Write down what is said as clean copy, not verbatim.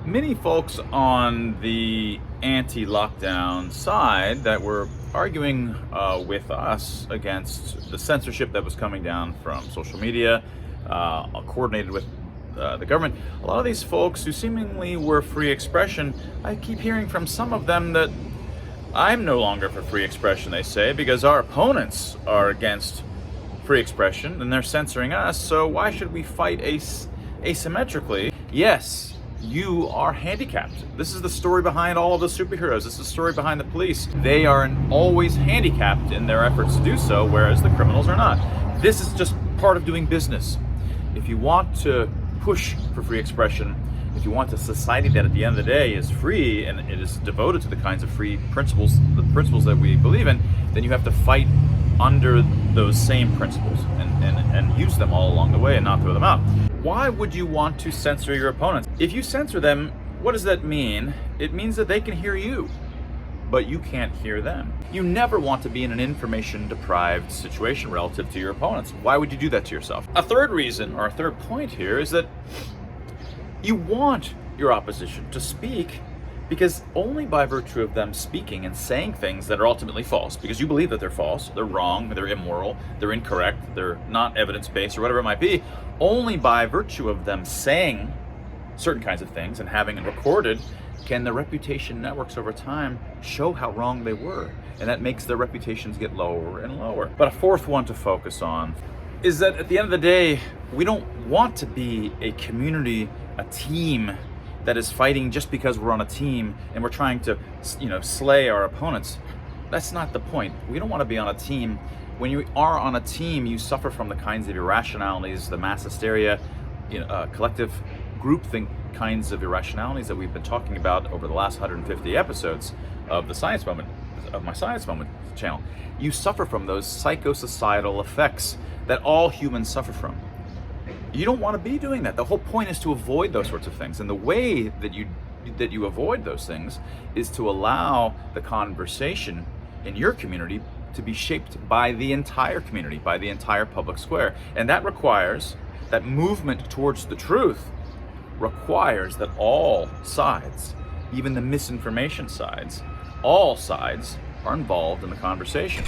many folks on the anti-lockdown side that were arguing with us against the censorship that was coming down from social media, coordinated with the government. A lot of these folks who seemingly were free expression, I keep hearing from some of them that I'm no longer for free expression, they say, because our opponents are against free expression and they're censoring us, so why should we fight asymmetrically? Yes, you are handicapped. This is the story behind all of the superheroes. This is the story behind the police. They are always handicapped in their efforts to do so, whereas the criminals are not. This is just part of doing business. If you want to push for free expression, if you want a society that at the end of the day is free and it is devoted to the kinds of free principles, the principles that we believe in, then you have to fight under those same principles and use them all along the way and not throw them out. Why would you want to censor your opponents? If you censor them, what does that mean? It means that they can hear you, but you can't hear them. You never want to be in an information-deprived situation relative to your opponents. Why would you do that to yourself? A third reason, or a third point here, is that you want your opposition to speak because only by virtue of them speaking and saying things that are ultimately false, because you believe that they're false, they're wrong, they're immoral, they're incorrect, they're not evidence-based, or whatever it might be, only by virtue of them saying certain kinds of things and having it recorded can the reputation networks over time show how wrong they were. And that makes their reputations get lower and lower. But a fourth one to focus on is that at the end of the day, we don't want to be a community, a team that is fighting just because we're on a team and we're trying to, slay our opponents. That's not the point. We don't want to be on a team. When you are on a team, you suffer from the kinds of irrationalities, the mass hysteria, collective groupthink kinds of irrationalities that we've been talking about over the last 150 episodes of the Science Moment, of my Science Moment channel. You suffer from those psychosocietal effects that all humans suffer from. You don't want to be doing that. The whole point is to avoid those sorts of things. And the way that you avoid those things is to allow the conversation in your community to be shaped by the entire community, by the entire public square. And that requires, that movement towards the truth requires that all sides, even the misinformation sides, all sides are involved in the conversation.